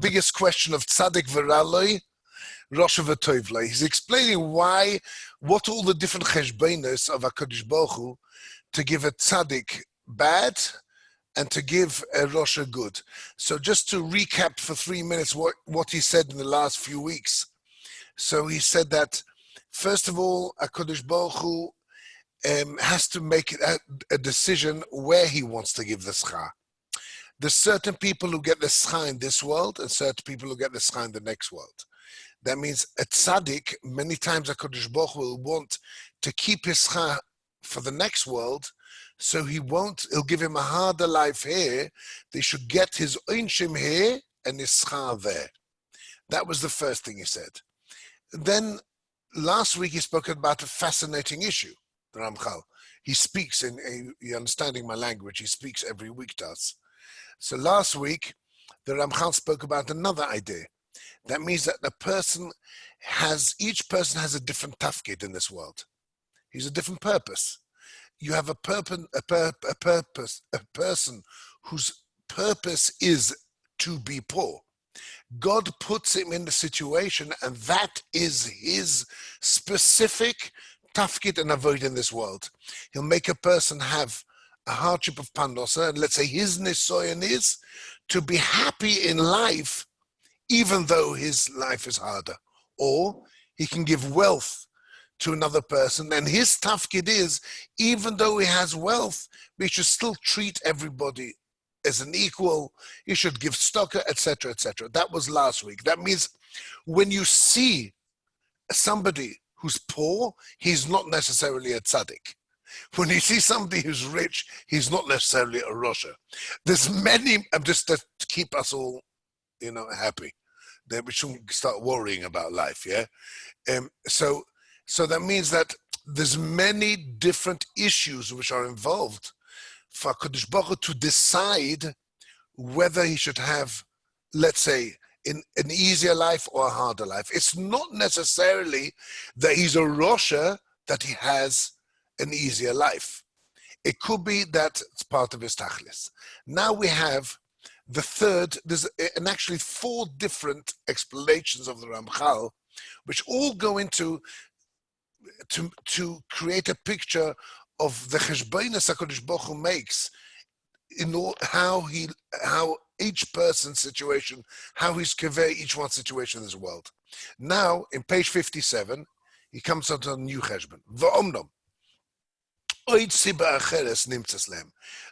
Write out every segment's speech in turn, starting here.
biggest question of tzaddik v'raloi, Rosh v'tovloi. He's explaining what all the different cheshbonos of HaKadosh Baruch Hu to give a tzaddik bad and to give a Rosh good. So just to recap for 3 minutes what he said in the last few weeks. So he said that, first of all, HaKadosh Baruch Hu has to make a decision where he wants to give the schar. There's certain people who get the schar in this world and certain people who get the schar in the next world. That means a tzaddik, many times HaKadosh Baruch Hu will want to keep his schar for the next world, so he'll give him a harder life here. They should get his onshim here and his schar there. That was the first thing he said. Then last week he spoke about a fascinating issue, the Ramchal. He speaks, you're understanding my language, he speaks every week to us. So last week, the Ramchal spoke about another idea. That means that each person has a different tafkid in this world. He's a different purpose. You have a person whose purpose is to be poor. God puts him in the situation, and that is his specific tafkid and avoid in this world. He'll make a person have a hardship of pandosa, and let's say his nisoyan is to be happy in life, even though his life is harder. Or he can give wealth to another person, and his tafkid is, even though he has wealth, we should still treat everybody as an equal. He should give stocker, etc., etc. That was last week. That means when you see somebody who's poor, he's not necessarily a tzaddik. When you see somebody who's rich, he's not necessarily a Rosha. There's many, just to keep us all, happy. That we shouldn't start worrying about life, yeah? So that means that there's many different issues which are involved for HaKadosh Baruch Hu to decide whether he should have, let's say, an easier life or a harder life. It's not necessarily that he's a Rosha that he has an easier life. It could be that it's part of his tachlis. Now we have the third, there's actually 4 different explanations of the Ramchal, which all go into to create a picture of the cheshbonos HaKadosh Baruch Hu makes in all, how each person's situation, how he's kaveh each one's situation in this world. Now, in page 57, he comes out on a new cheshbon. V'omnom.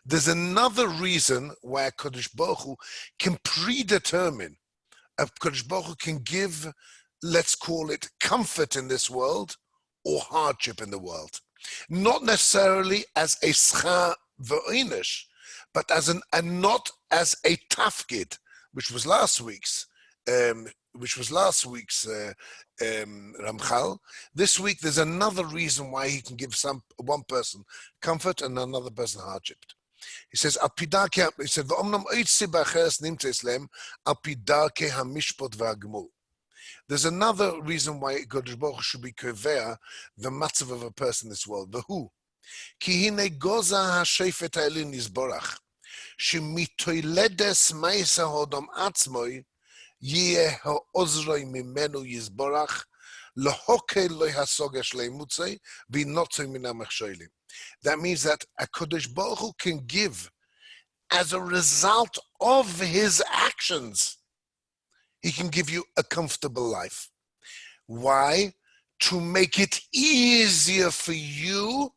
There's another reason why HaKadosh Baruch Hu can predetermine, HaKadosh Baruch Hu can give, let's call it, comfort in this world or hardship in the world. Not necessarily as a schar v'oinish, but not as a tafkid, which was last week's Ramchal. This week, there's another reason why he can give one person comfort and another person hardship. He says, he said, there's another reason why HaKadosh Baruch Hu should be kaveh the matzav of a person in this world. V'hu, ki hine goza ha'shefet ha'elin yizborach, shemitoiledes ma'isa hodom atzmoi, yeh ha'ozroi mimenu yizborach, lohoke lo hasogesh leimutzei, v'notzoi min ha'mechsholim. That means that HaKadosh Baruch Hu can give as a result of his actions. He can give you a comfortable life. Why? To make it easier for you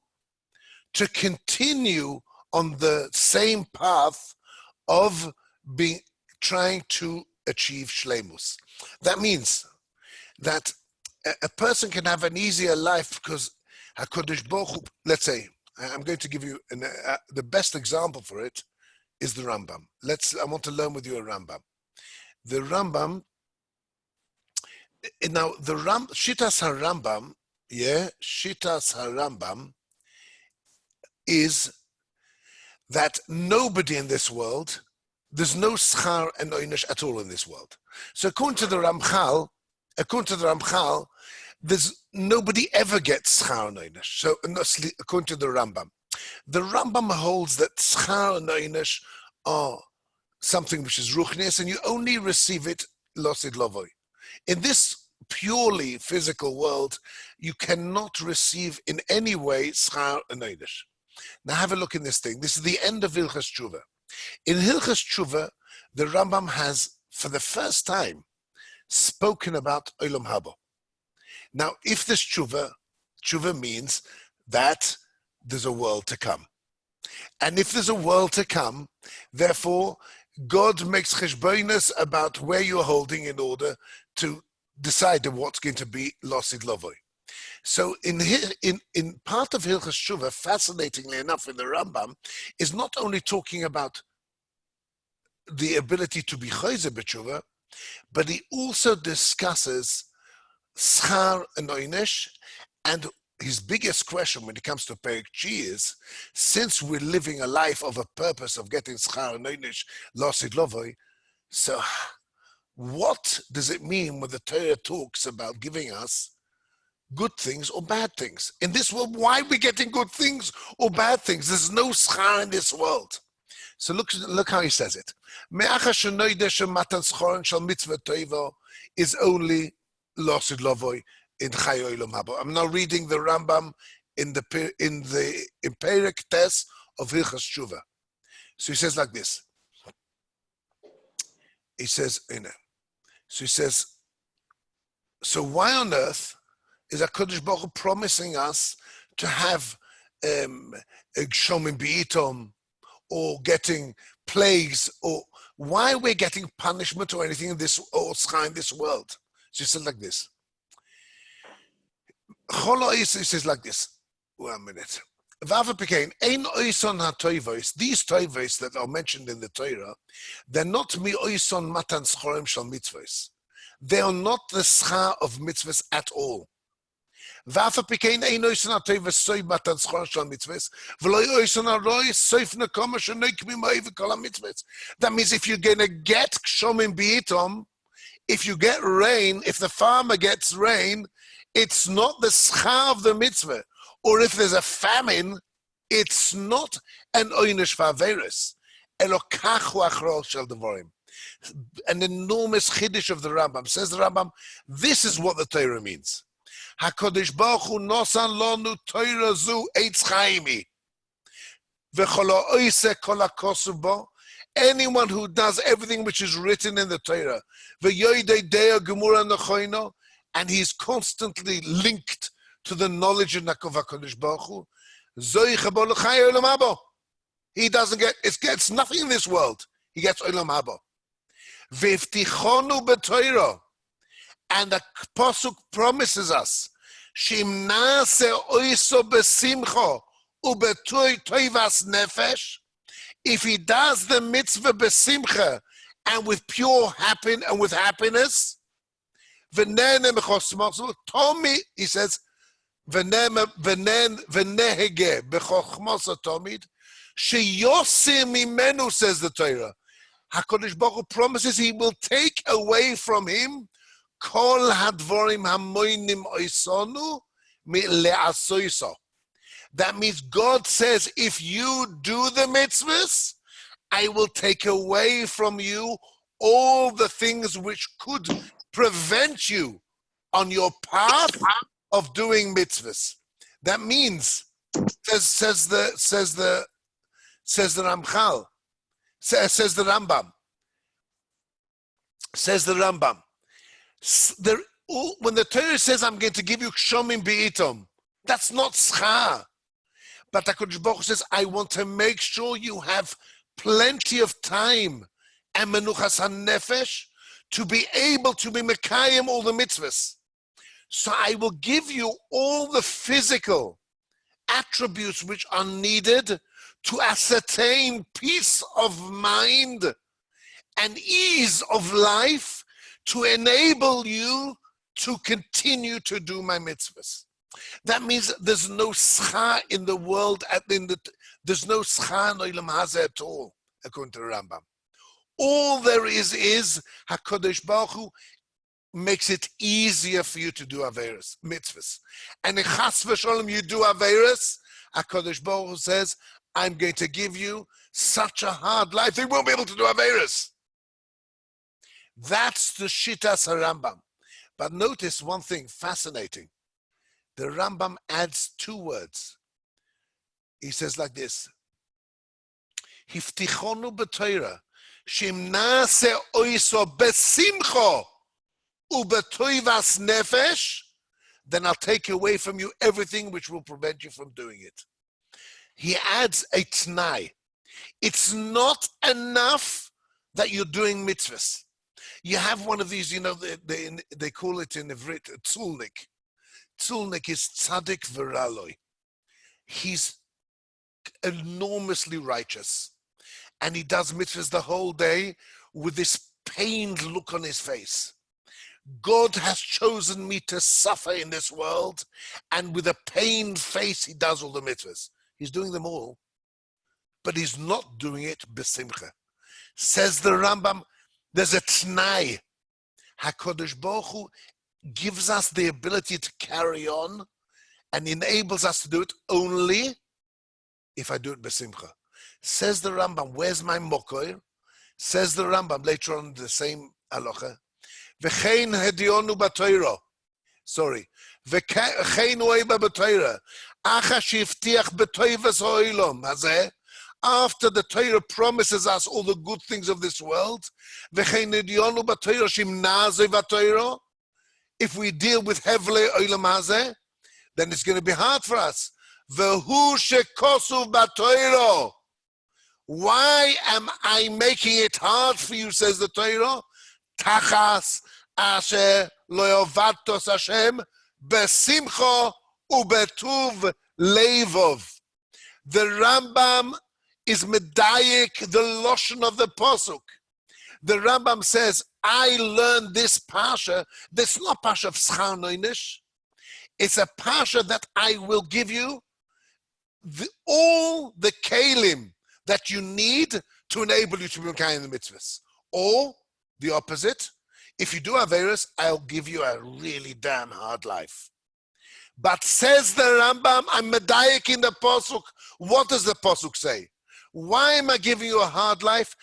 to continue on the same path of trying to achieve shleimus. That means that a person can have an easier life because HaKadosh Baruch Hu, let's say, I'm going to give you the best example for it is the Rambam. I want to learn with you a Rambam. The Rambam, now Shitas HaRambam, Shitas HaRambam is that nobody in this world, there's no schar and oinish at all in this world. So according to the Ramchal, there's nobody ever gets schar and oinish. So according to the Rambam holds that schar and oinish are something which is ruchnius, and you only receive it losid lovoi. In this purely physical world, you cannot receive in any way schar anoidish. Now have a look in this thing. This is the end of Hilchas Tshuva. In Hilchas Tshuva, the Rambam has, for the first time, spoken about Olam Haba. Now, if this Tshuva means that there's a world to come. And if there's a world to come, therefore, God makes cheshbonos about where you're holding in order to decide what's going to be losid lovoi. So in part of Hilchas Tshuva, fascinatingly enough, in the Rambam, is not only talking about the ability to be chayzer b'tshuva, but he also discusses schar and oinesh, and his biggest question when it comes to Perek Chi is, since we're living a life of a purpose of getting schar and oinesh, losid lovoi, so what does it mean when the Torah talks about giving us good things or bad things? In this world, why are we getting good things or bad things? There's no schar in this world. So look how he says it. Is only losid lovoi in Chai Olam Haba. I'm now reading the Rambam in the Perek Tes of Hilchas Tshuva. So he says like this. He says, so why on earth is HaKadosh Baruch Hu promising us to have Gshomim B'itom, or getting plagues, or why we're getting punishment or anything in this, or schar in this world? So he says like this. He says like this. 1 minute. These toivos that are mentioned in the Torah, they're not mi oison matan schorim shal mitzvos. They are not the schar of mitzvahs at all. That means if you're going to get gshomim b'itom, if you get rain, if the farmer gets rain, it's not the schar of the mitzvah. Or if there's a famine, it's not an oynish v'averis. Elokachu achrol shel devorim. An enormous chiddush of the Rambam. Says the Rambam, this is what the Torah means. HaKadosh Baruch Hu nosan lonu Torah zu eitz chaimi. V'cholo oise kol hakosuv bo. Anyone who does everything which is written in the Torah, v'yoidei deo gemura nechoino, and he's constantly linked to the knowledge of HaKadosh Baruch Hu, zoicha bo l'chai olam haba. He doesn't get, it gets nothing in this world. He gets olam haba. V'iftichonu b'Torah. And the Pasuk promises us, Shim nase oiso besimcho ubetoi toivas nefesh. If he does the mitzvah besimcha and with pure happiness and with happiness, v'nene mechosmoso, Tomi, he says, v'nehege bechochmoso tomid, sheyosim mimenu, says the Torah. HaKadosh Baruch Hu promises he will take away from him kol hadvorim hamoinim oisonu le'asoiso. That means God says, if you do the mitzvahs, I will take away from you all the things which could prevent you on your path of doing mitzvahs. That means, says the Ramchal, says the Rambam, when the Torah says, I'm going to give you gshomim b'itom, that's not schar. But HaKadosh Baruch Hu says, I want to make sure you have plenty of time and menuchas hanefesh to be able to be mekayim all the mitzvahs. So I will give you all the physical attributes which are needed to ascertain peace of mind and ease of life to enable you to continue to do my mitzvahs. That means there's no schar in the world, there's no schar in Olam Hazeh at all, according to the Rambam. All there is HaKadosh Baruch Hu makes it easier for you to do Averis, mitzvahs. And in Chas v'Sholom you do Averis, HaKadosh Baruch Hu says, I'm going to give you such a hard life, they won't be able to do Averis. That's the Shittas Rambam. But notice one thing fascinating. The Rambam adds 2 words. He says like this, Hiftichonu b'Torah, shim nase oiso besimcho ubetoivas nefesh, then I'll take away from you everything which will prevent you from doing it. He adds a t'nai. It's not enough that you're doing mitzvahs. You have one of these, you know, they call it in Ivrit, tzulnik. Tzulnik is tzaddik v'raloi. He's enormously righteous. And he does mitzvahs the whole day with this pained look on his face. God has chosen me to suffer in this world, and with a pained face, he does all the mitzvahs. He's doing them all, but he's not doing it besimcha. Says the Rambam, there's a t'nai. HaKadosh Baruch Hu gives us the ability to carry on and enables us to do it only if I do it besimcha. Says the Rambam, where's my mokoir? Says the Rambam later on in the same halacha, V'chein hedionu b'Torah. Sorry. V'chein oiba b'Torah. Acha shivtiach b'toivas ha'olam. Hazeh. After the Torah promises us all the good things of this world, V'chein hedionu b'Torah shim nazeh b'Torah. If we deal with hevle olam hazeh, then it's going to be hard for us. V'hu shekosuv b'Torah. Why am I making it hard for you, says the Torah? Tachas asher lo yovatos Hashem besimcha ubetuv levov. The Rambam is medayik the loshon of the posuk. The Rambam says, I learned this pasha. This is not pasha of schar noinish. It's a pasha that I will give you all the kalim that you need to enable you to be kind in the mitzvahs. Or the opposite, if you do Averis, I'll give you a really damn hard life. But says the Rambam, I'm medayik in the posuk. What does the posuk say? Why am I giving you a hard life?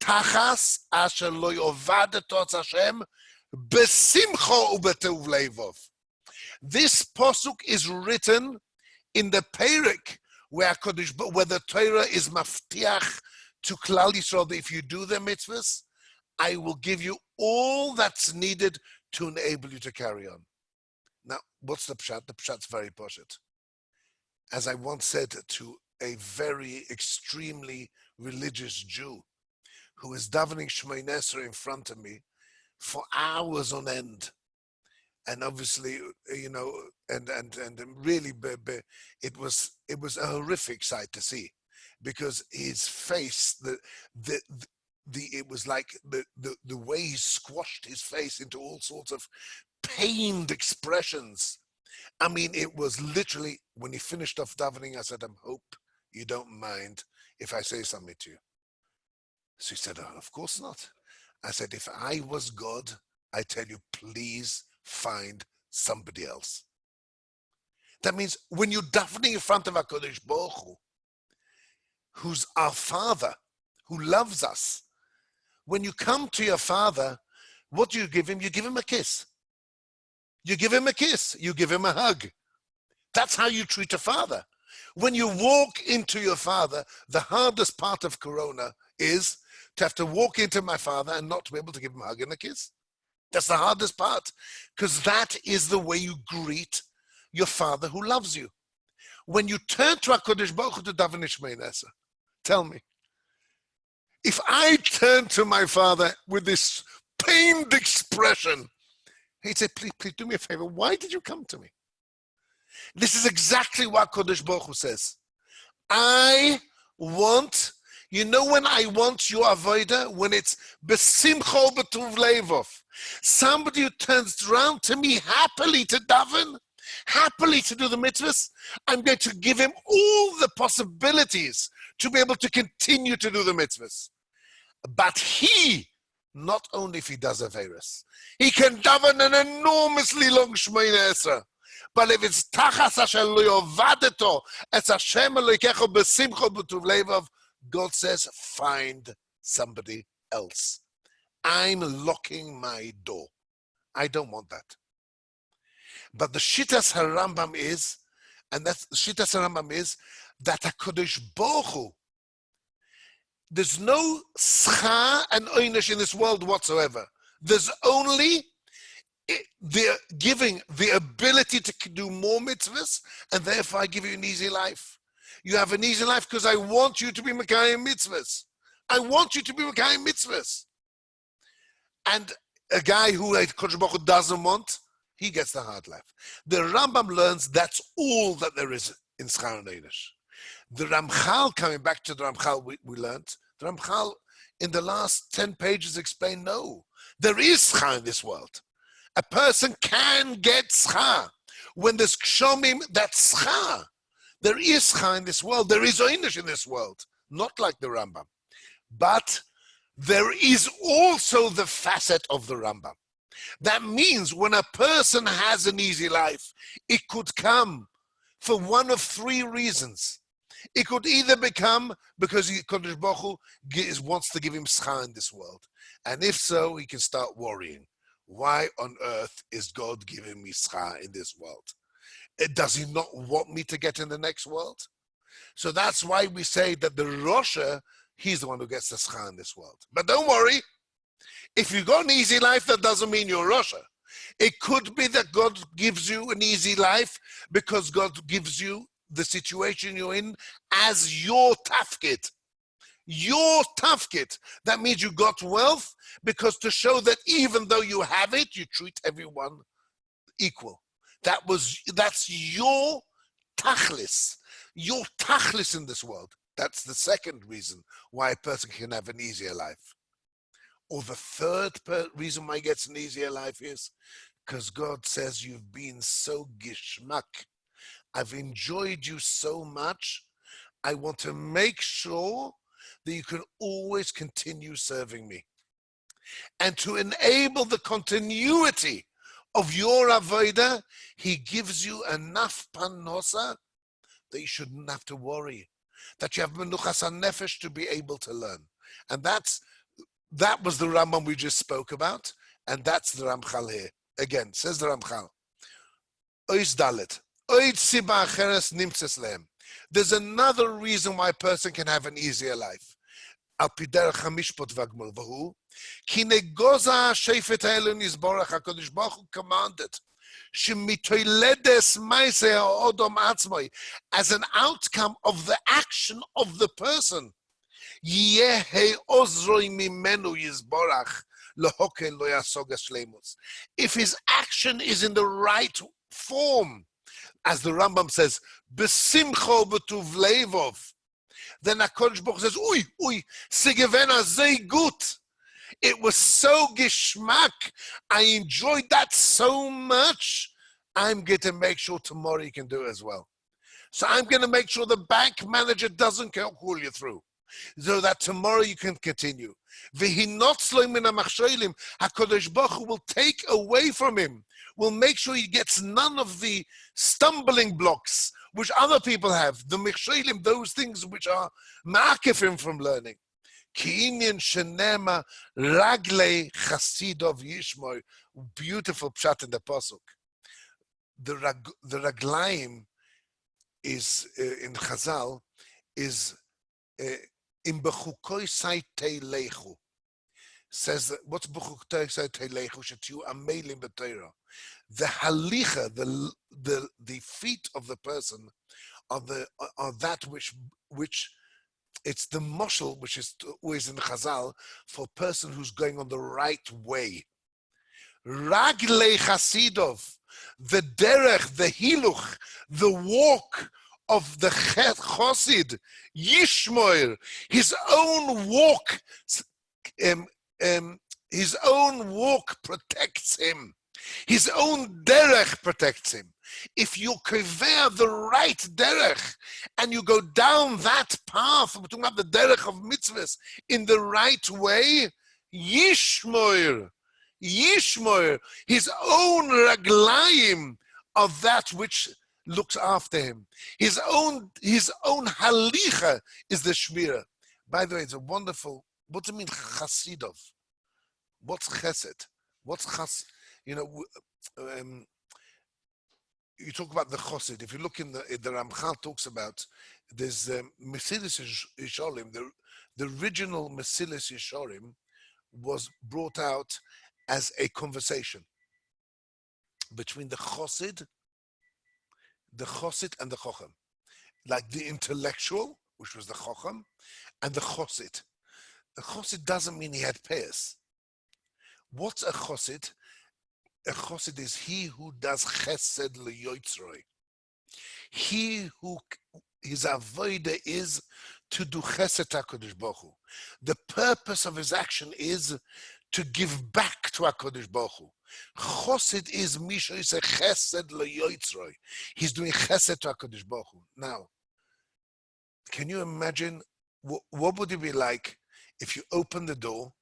Tachas asher lo yovad etos Hashem besimcha ubetuv levov. This posuk is written in the Perek where the Torah is maftiach to Klal Yisrael that if you do the mitzvahs, I will give you all that's needed to enable you to carry on. Now, what's the pshat? The pshat's very poshet. As I once said to a very extremely religious Jew who was davening Shmoneh Esrei in front of me for hours on end, and obviously, you know, and really, it was a horrific sight to see, because his face, it was like the way he squashed his face into all sorts of pained expressions. I mean, it was literally, when he finished off davening, I said, I hope you don't mind if I say something to you. So he said, oh, of course not. I said, if I was God, I tell you, please find somebody else. That means when you're davening in front of HaKadosh Baruch Hu, who's our Father, who loves us, when you come to your Father, what do you give him? You give him a kiss. You give him a kiss. You give him a hug. That's how you treat a father. When you walk into your Father, the hardest part of Corona is to have to walk into my Father and not to be able to give him a hug and a kiss. That's the hardest part, because that is the way you greet your Father who loves you. When you turn to HaKadosh Baruch Hu to daven Shmoneh Esrei, tell me, if I turn to my Father with this pained expression, he'd say, please do me a favor, why did you come to me? This is exactly what HaKadosh Baruch Hu says. I want, you know when I want your avodah? When it's besimcha betuv levov. Somebody who turns around to me happily to daven, happily to do the mitzvahs, I'm going to give him all the possibilities to be able to continue to do the mitzvahs. But he, not only if he does Averis, he can daven an enormously long Shmoneh Esrei. But if it's tachas asher lo yovadeto, it's Hashem Elokecho b'simcha b'tuv levav, God says, find somebody else. I'm locking my door. I don't want that. But the Shittas HaRambam is, and that's the Shittas HaRambam is, that HaKadosh Baruch Hu, there's no schar and oynish in this world whatsoever. There's only the giving the ability to do more mitzvahs, and therefore I give you an easy life. You have an easy life because I want you to be Mekayim mitzvahs. I want you to be Mekayim mitzvahs. And a guy who Kodesh Baruch Hu doesn't want, he gets the hard life. The Rambam learns that's all that there is in Schar and Oynish. The Ramchal, coming back to the Ramchal we learned, the Ramchal in the last 10 pages explained, no, there is Schar in this world. A person can get Schar. When there's Kshomim, that's Schar. There is Schar in this world. There is Oynish in this world. Not like the Rambam. But there is also the facet of the Rambam. That means when a person has an easy life, it could come for one of three reasons. It could either become because Kodesh Baruch Hu wants to give him schar in this world. And if so, he can start worrying. Why on earth is God giving me schar in this world? Does he not want me to get in the next world? So that's why we say that the Rosha, he's the one who gets the schar in this world. But don't worry. If you've got an easy life, that doesn't mean you're Rosha. It could be that God gives you an easy life because God gives you the situation you're in as your tafkid. Your tafkid. That means you got wealth because to show that even though you have it, you treat everyone equal. That's your tachlis. Your tachlis in this world. That's the second reason why a person can have an easier life. Or the third reason why he gets an easier life is because God says you've been so gishmak. I've enjoyed you so much. I want to make sure that you can always continue serving me. And to enable the continuity of your avodah, he gives you enough panosa that you shouldn't have to worry. That you have menuchas hanefesh to be able to learn. And that was the Rambam we just spoke about, and that's the Ramchal here. Again, says the Ramchal, Ois Dalet, Oid Siba Acheres Nimtzes Lehem. There's another reason why a person can have an easier life. Al pi derech hamishpot v'agmul v'hu, ki negoza sheifet ha'elon yizborach HaKadosh Baruch Hu commanded, shemitoiledes ma'aseh ha'odom atzmoi, as an outcome of the action of the person. If his action is in the right form, as the Rambam says, besimcho b'tuv levov, then HaKadosh Baruch Hu says, ui, sigevena zei gut. It was so gishmak. I enjoyed that so much. I'm going to make sure tomorrow you can do it as well. So I'm going to make sure the bank manager doesn't call you through, so that tomorrow you can continue. HaKadosh Baruch Hu will take away from him, will make sure he gets none of the stumbling blocks which other people have, the mechshelim, those things which are ma'akif him from learning. Ki'inyan shenema raglei chasidov yishmor. Beautiful pshat in the pasuk. The raglaim is in Chazal is in bechukoi sai teilechu. Says that what's bechukoi sai teilechu? Shetiu amelim b'teira. The halicha, the feet of the person are that which it's the mashal which is always in Chazal for a person who's going on the right way. Raglei chasidov, the derech, the hiluch, the walk of the chosid, Yishmoel, his own walk protects him. His own derech protects him. If you cover the right derech and you go down that path, we're talking about the derech of mitzvahs, in the right way, Yishmoel, his own raglayim of that which looks after him. His own halicha is the shmira. By the way, it's a wonderful, what do you mean chasidov? What's chesed? What's chas? You know, you talk about the chosid. If you look in the Ramchal talks about, there's Mesilas Yesharim, the original Mesilas Yesharim was brought out as a conversation between the chosid and the chochem, like the intellectual, which was the chochem, and the chosid. A chosid doesn't mean he had payas. What's a chosid? A chosid is he who does chesed leyotzroi. He who his avodah is to do chesed HaKadosh Baruch Hu. The purpose of his action is to give back to HaKadosh Baruch Hu. Chosid is misha is a chesed leyotzroi. He's doing chesed to HaKadosh Baruch Hu. Now, can you imagine what would it be like if you open the door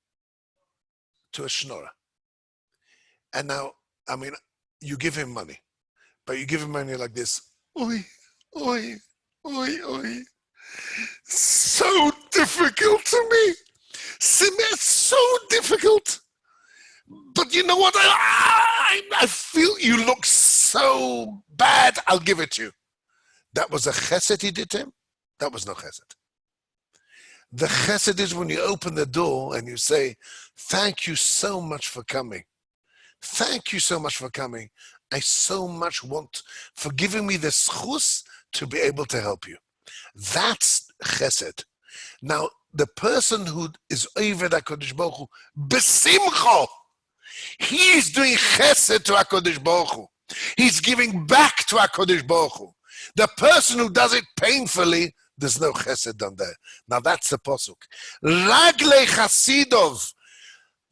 to a schnorrer? And now, I mean, you give him money, but you give him money like this. Oi, oi, oi, oi. So difficult to me. It's so difficult. But you know what? I feel you look so bad. I'll give it to you. That was a chesed he did to him. That was no chesed. The chesed is when you open the door and you say, thank you so much for coming. Thank you so much for coming. I so much want for giving me the schus to be able to help you. That's chesed. Now, the person who is Oved HaKadosh Baruch Hu, besimcha, he's doing chesed to HaKadosh Baruch Hu. He's giving back to HaKadosh Baruch Hu. The person who does it painfully, there's no chesed done there. Now that's the posuk. Raglei chasidov,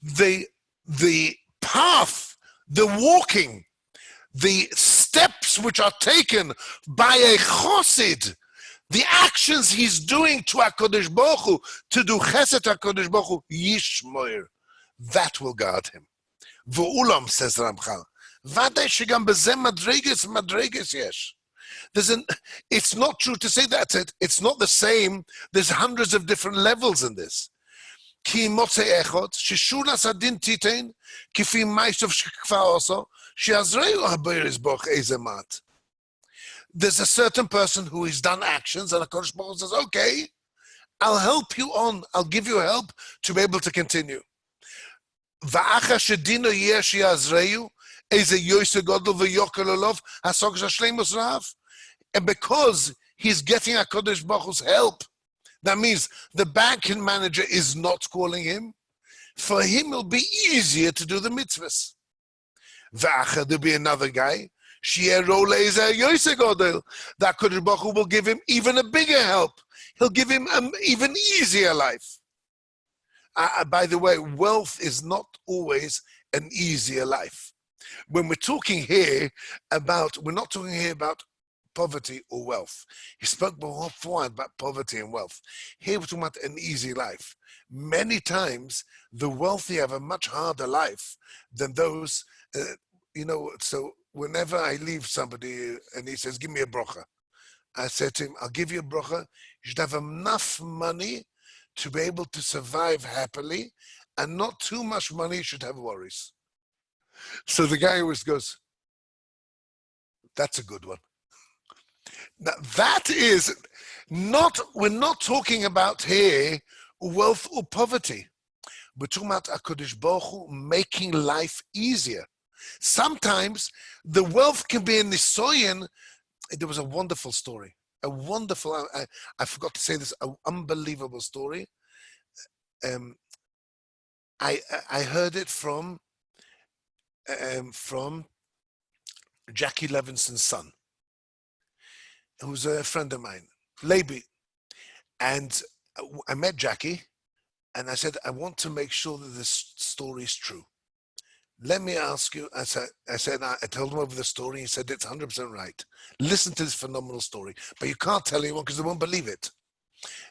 the path, the walking, the steps which are taken by a chosid, the actions he's doing to HaKadosh Baruch Hu, to do chesed to HaKadosh Baruch Hu, yishmoir, that will guard him. V'ulam, says Ramchal, vadei shegam bezeh madreges yesh. It's not true to say that. It's not the same. There's hundreds of different levels in this. Ki motzei echot, sheshulas adin titein, kifi ma'isov shekfa oso, she'azreu haberes boch ezemat. There's a certain person who has done actions, and HaKadosh Baruch Hu says, okay, I'll help you on. I'll give you help to be able to continue. Va'acha shedino yeh she'azreu, eze yoyse godel v'yokel olov, hasok shashleimus rav. And because he's getting HaKadosh Baruch Hu's help, that means the banking manager is not calling him. For him, it'll be easier to do the mitzvahs. V'acha, there'll be another guy. The HaKadosh Baruch Hu will give him even a bigger help. He'll give him an even easier life. By the way, wealth is not always an easier life. When we're talking here about, we're not talking here about poverty or wealth. He spoke before about poverty and wealth. Here we're talking about an easy life. Many times, the wealthy have a much harder life than those, so whenever I leave somebody and he says, give me a brocha, I said to him, I'll give you a brocha. You should have enough money to be able to survive happily, and not too much money, you should have worries. So the guy always goes, that's a good one. Now, that is not, we're not talking about here wealth or poverty. We're talking about HaKadosh Baruch Hu making life easier. Sometimes the wealth can be in the nisoyin. There was a wonderful story. A wonderful, I forgot to say this, an unbelievable story. I heard it from Jackie Levinson's son, who's a friend of mine, Lebi. And I met Jackie, and I said, I want to make sure that this story is true. Let me ask you, I told him over the story. He said, it's 100% right. Listen to this phenomenal story, but you can't tell anyone because they won't believe it.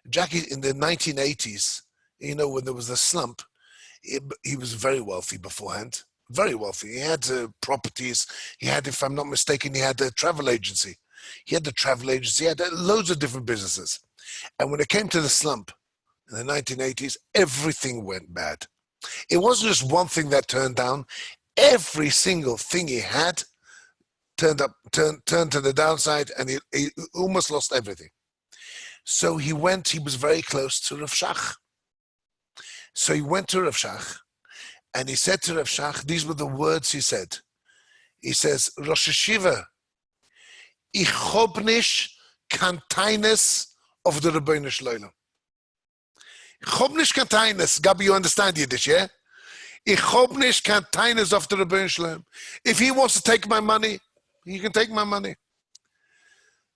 Jackie, in the 1980s, when there was a slump, he was very wealthy beforehand. very wealthy. He had properties. He had, if I'm not mistaken, he had a travel agency. He had loads of different businesses. And when it came to the slump in the 1980s, everything went bad. It wasn't just one thing that turned down. Every single thing he had turned to the downside, and he almost lost everything. So he was very close to Rav Shach. So he went to Rav Shach, and he said to Rav Shach, these were the words he said. He says, Rosh Hashiva, ich hab nicht kein Teines of the Rebbeinu Shloilem. Ich hab nicht kein Teines. Gabi, you understand Yiddish, yeah? Ich hab nicht kein Teines of the Rebbeinu Shloilem. If he wants to take my money, he can take my money.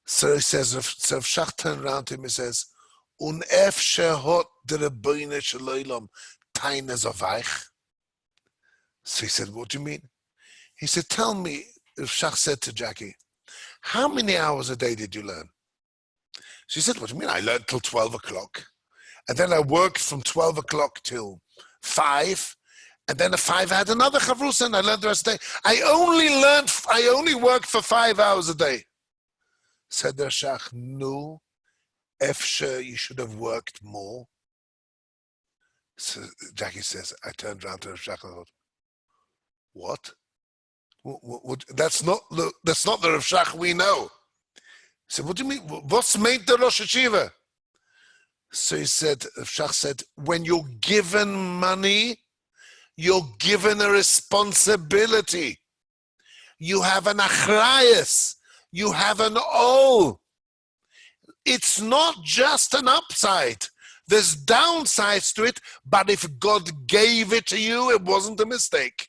So he says, so Rav Shach turned around to him and says, Un efshe hot the Rebbeinu Shloilem Teines of eich. So he said, what do you mean? He said, tell me, Rav Shach said to Jackie, how many hours a day did you learn? She said, what do you mean? I learned till 12 o'clock. And then I worked from 12 o'clock till 5. And then at 5 I had another chavrusa and I learned the rest of the day. I only worked for 5 hours a day. Said the Shach, no, efshe, you should have worked more. So Jackie says, I turned around to the Shach and thought, what? That's not the Rav Shach we know. He said, what do you mean? What's made the Rosh Hashiva? So he said, Rav Shach said, when you're given money, you're given a responsibility. You have an achrayus. You have an ol. It's not just an upside. There's downsides to it, but if God gave it to you, it wasn't a mistake.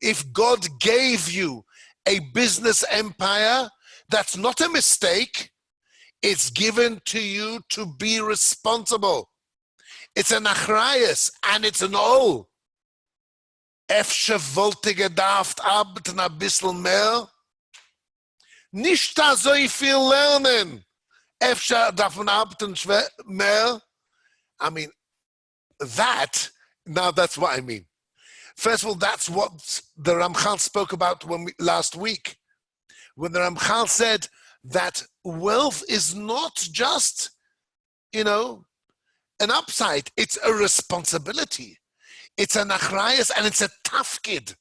If God gave you a business empire, that's not a mistake. It's given to you to be responsible. It's an achrayus and it's an ol. Efshe wollte gedarft arbeiten a bissl mehr. Nicht da so viel lernen. Efshe darf man arbeiten mehr. I mean, that's what I mean. First of all, that's what the Ramchal spoke about last week. When the Ramchal said that wealth is not just, an upside. It's a responsibility. It's an achrayus and it's a tafkid.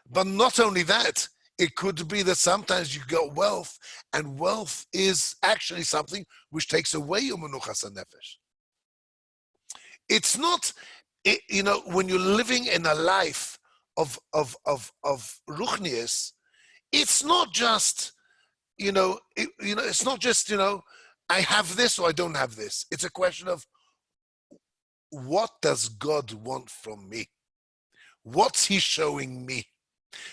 But not only that, it could be that sometimes you get wealth, and wealth is actually something which takes away your menuchas hanefesh. It's not, when you're living in a life of ruchnius, it's not just, it's not just, I have this or I don't have this. It's a question of, what does God want from me? What's he showing me?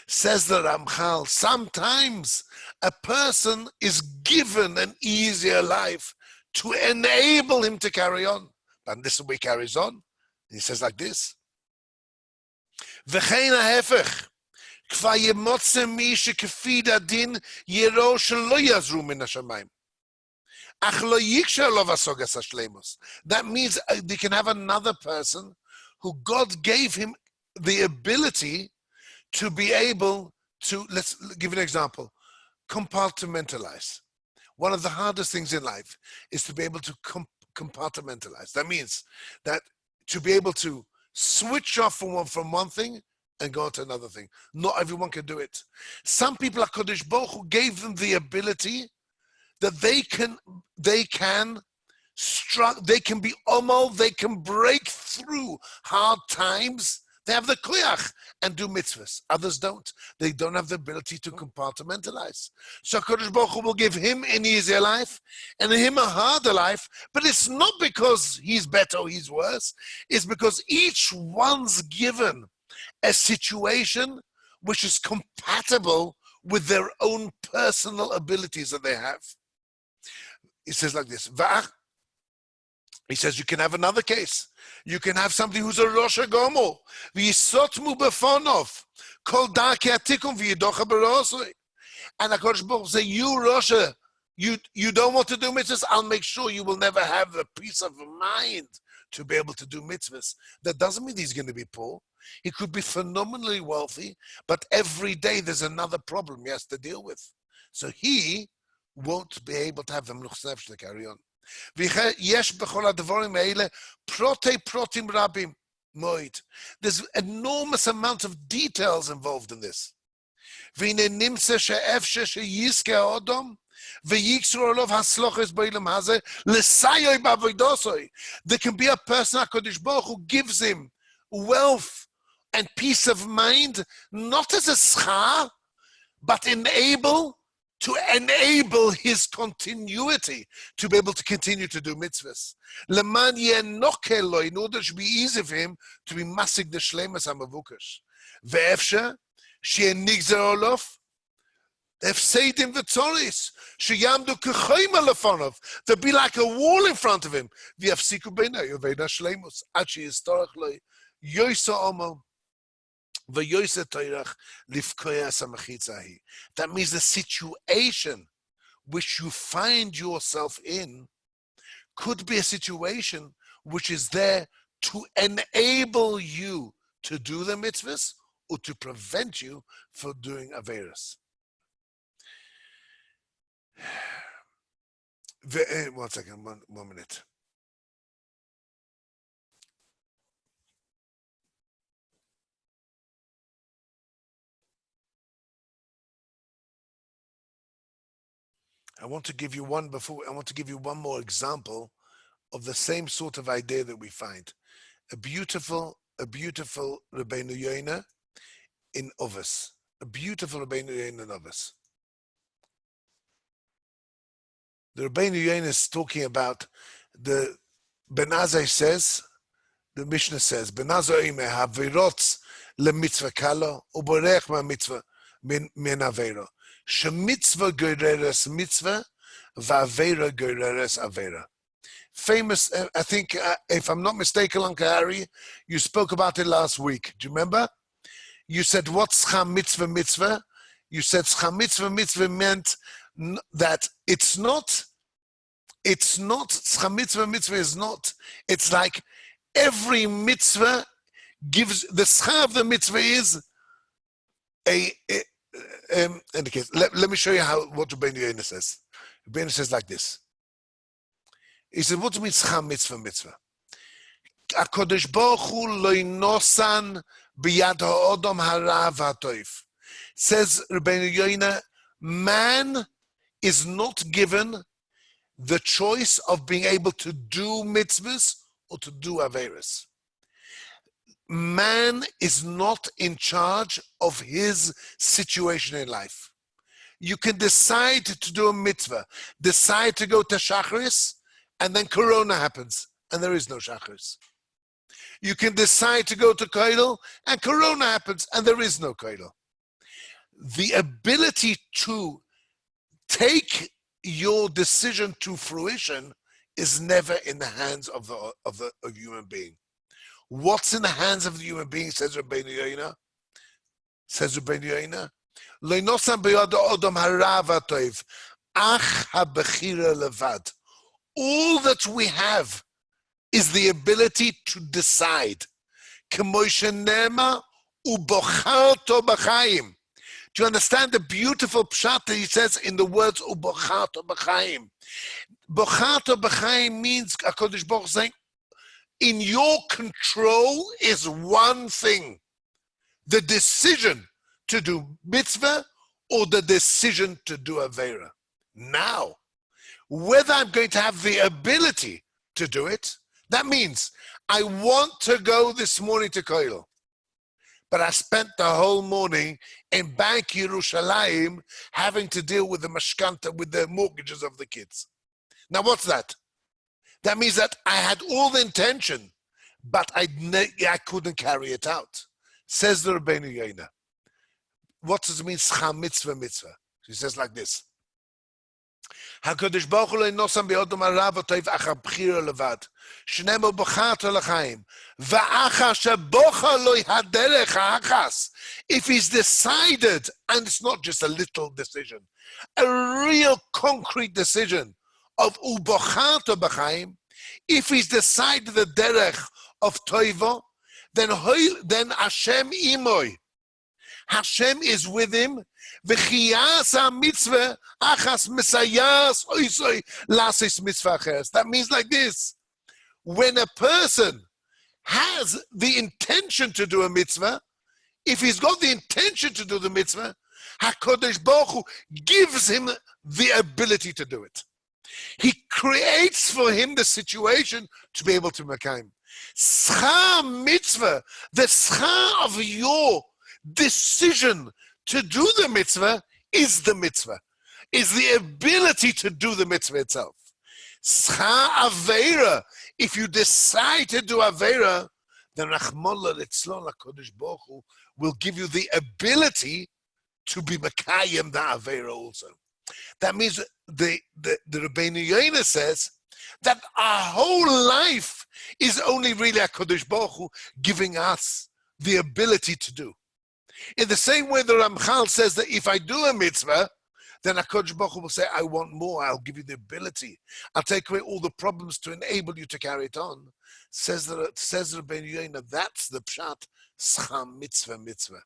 Says the Ramchal, sometimes a person is given an easier life to enable him to carry on. And this is the way he carries on. He says like this. V'chein ha'hefech, kva yemotze mi shekefi dadin yero shelo yazru min hashamayim. Ach lo yiksher lo vasogas hashleimus. That means they can have another person who God gave him the ability to be able to, let's give an example, compartmentalize. One of the hardest things in life is to be able to compartmentalize. That means that to be able to switch off from one thing and go on to another thing. Not everyone can do it. Some people, HaKadosh Baruch Hu gave them the ability that they can be omo, they can break through hard times. They have the koyach and do mitzvahs. Others don't. They don't have the ability to compartmentalize. So HaKadosh Baruch Hu will give him an easier life and him a harder life, but it's not because he's better or he's worse. It's because each one's given a situation which is compatible with their own personal abilities that they have. He says like this. He says you can have another case. You can have somebody who's a Rosh Gomo. V'yisotmu befonov. Kol darkei hatikum v'yidocha berosoi. And HaKadosh Baruch Hu say, you Rosha, you don't want to do mitzvahs, I'll make sure you will never have the peace of mind to be able to do mitzvahs. That doesn't mean he's going to be poor. He could be phenomenally wealthy, but every day there's another problem he has to deal with. So he won't be able to have the menuchas nefesh to carry on. Yesh b'chol hadavarim haele protei protim rabim moed. There's enormous amount of details involved in this. V'ine nimse she'efshe she'yizke ha'odom v'yiksru olav hasloches b'olam hazeh l'sayoi b'avoidosoi. There can be a person, HaKadosh Baruch Hu gives him wealth and peace of mind, not as a schar, but to enable his continuity, to be able to continue to do mitzvahs. Leman yenokelo, in order to be easy for him to be masig the shlemas hamavukash. Ve'efshe she'nigzer olof hefseidim v'tzoris sheyamdu k'choyma lefonov. There'll be like a wall in front of him. V'yafsiku beinay uveina shlemus ad sheyistorach lo yoysa omo. That means the situation which you find yourself in could be a situation which is there to enable you to do the mitzvahs or to prevent you from doing averos. One second, one minute. I want to give you one more example of the same sort of idea that we find. A beautiful Rabbeinu Yoina in Ovis. A beautiful Rabbeinu Yoina in Ovis. The Rabbeinu Yoina is talking about the Benazai says, the Mishnah says, Benazai ime havirotz le mitzvah kalo uborech ma mitzvah min avero. Shemitzvah gereres mitzvah, va'avera gereres avera. Famous, I think, if I'm not mistaken, Uncle Harry, you spoke about it last week. Do you remember? You said, what's scham mitzvah mitzvah? You said scham mitzvah mitzvah meant that it's not, scham mitzvah mitzvah is not, it's like every mitzvah gives, the scham of the mitzvah is in the case, let me show you what Rabbeinu Yoina says. Rabbeinu says like this. He said, what means scham mitzvah mitzvah? HaKadosh Baruch Hu lo nosan biyad ha'odom hara v'hatoif. Says Rabbeinu Yoina, man is not given the choice of being able to do mitzvahs or to do averos. Man is not in charge of his situation in life. You can decide to do a mitzvah, decide to go to Shacharis, and then Corona happens, and there is no Shacharis. You can decide to go to Koilel, and Corona happens, and there is no Koilel. The ability to take your decision to fruition is never in the hands of a human being. What's in the hands of the human being, says Rabbeinu Yoina? Lo nosan biyad ha'odom hara v'hatoif, ach habechira levad. All that we have is the ability to decide. K'mo shene'emar ubocharto b'chaim. Do you understand the beautiful pshat that he says in the words ubocharto b'chaim? Bocharto b'chaim means HaKadosh Baruch Hu saying, in your control is one thing, the decision to do mitzvah or the decision to do avera. Now, whether I'm going to have the ability to do it, that means I want to go this morning to Koilel, but I spent the whole morning in Bank Yerushalayim having to deal with the mashkanta, with the mortgages of the kids. Now what's that? That means that I had all the intention, but I couldn't carry it out. Says the Rabbeinu Yoina. What does it mean, scham mitzvah mitzvah? He says like this. HaKadosh Baruch Hu lo nosan biyodom hara v'hatoif achar b'chira levad. Shneimor bocharto l'chaim. V'achar shebocha lo haderech ha'achas. If he's decided, and it's not just a little decision, a real concrete decision of ubocharto b'chaim, if he's decided the derech of toivo, then Hashem imoy. Hashem is with him. That means like this. When a person has the intention to do a mitzvah, if he's got the intention to do the mitzvah, HaKadosh Baruch Hu gives him the ability to do it. He creates for him the situation to be able to mekayim. Schar mitzvah, the schar of your decision to do the mitzvah is the mitzvah, is the ability to do the mitzvah itself. Schar aveira, if you decide to do aveira, then Rachmana litzlan HaKadosh Baruch Hu will give you the ability to be mekayim the aveira also. That means the Rabbeinu Yonah says that our whole life is only really HaKadosh Baruch Hu giving us the ability to do. In the same way the Ramchal says that if I do a mitzvah, then HaKadosh Baruch Hu will say, I want more, I'll give you the ability. I'll take away all the problems to enable you to carry it on. Says Rabbeinu Yonah, that's the pshat, schar mitzvah.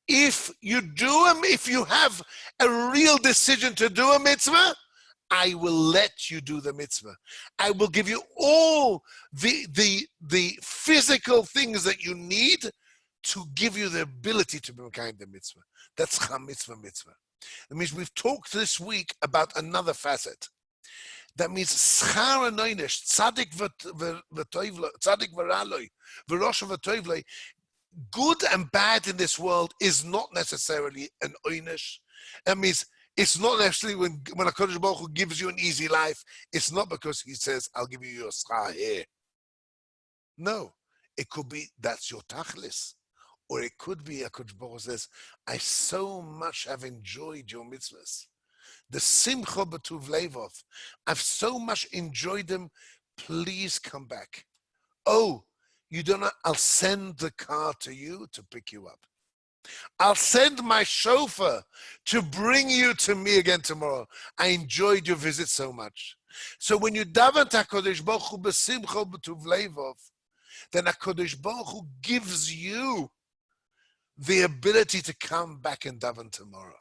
If you have a real decision to do a mitzvah, I will let you do the mitzvah. I will give you all the physical things that you need to give you the ability to be kind the mitzvah. That's schar mitzvah. That means we've talked this week about another facet. That means schar anoinish, tzadik v'raloi, v'rosh v'toivloi. Good and bad in this world is not necessarily an oinish. That means it's not necessarily when HaKadosh Baruch Hu gives you an easy life, it's not because he says, I'll give you your schar here. No, it could be that's your tachlis. Or it could be HaKadosh Baruch Hu says, I so much have enjoyed your mitzvahs. The simcha b'tuv levov, I've so much enjoyed them, please come back. Oh, you don't know, I'll send the car to you to pick you up. I'll send my chauffeur to bring you to me again tomorrow. I enjoyed your visit so much. So when you daven HaKadosh Baruch Hu b'simcha b'tuv levov, then HaKadosh Baruch Hu gives you the ability to come back and daven tomorrow.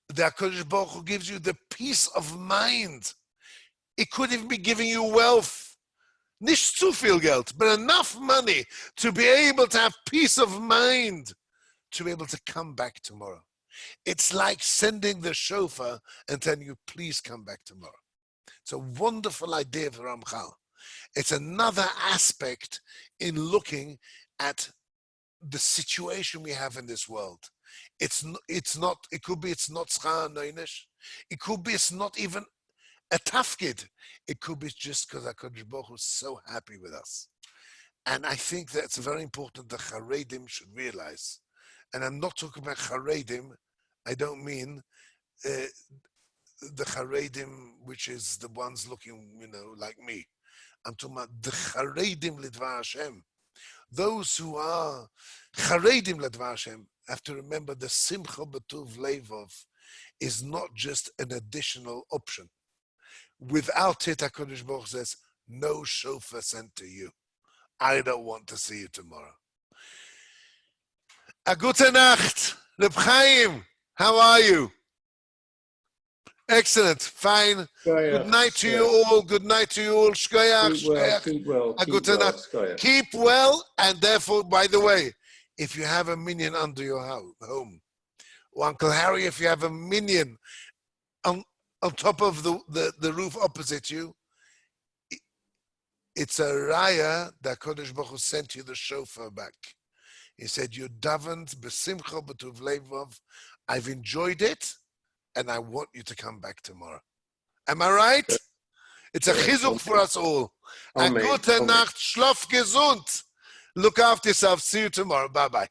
The HaKadosh Baruch Hu gives you the peace of mind. It could even be giving you wealth. Nicht zu viel Geld, but enough money to be able to have peace of mind, to be able to come back tomorrow. It's like sending the chauffeur and telling you, please come back tomorrow. It's a wonderful idea for Ramchal. It's another aspect in looking at the situation we have in this world. It could be it's not schar noinish. It could be it's not even a tafkid. It could be just because HaKadosh Baruch Hu is so happy with us. And I think that's very important that Charedim should realize. And I'm not talking about Charedim, I don't mean the Charedim, which is the ones looking, like me. I'm talking about the Charedim Lidvar Hashem. Those who are Charedim Lidvar Hashem have to remember the Simcha B'tuv Levov is not just an additional option. Without it, HaKadosh Baruch Hu says, no chauffeur sent to you. I don't want to see you tomorrow. A gute Nacht, Reb Chaim. How are you? Excellent, fine. Good night to you all. Good night to you all. Shkoyach. Keep well. Keep well, and therefore, by the way, if you have a minion under your home, or Uncle Harry, if you have a minion on top of the roof opposite you, it's a raya that Kodesh Baruch Hu sent you the chauffeur back. He said, you davened b'simcha b'tuv levov. I've enjoyed it, and I want you to come back tomorrow. Am I right? It's a chizuk for us all. A gute Nacht, schlaf gesund. Look after yourself. See you tomorrow. Bye-bye.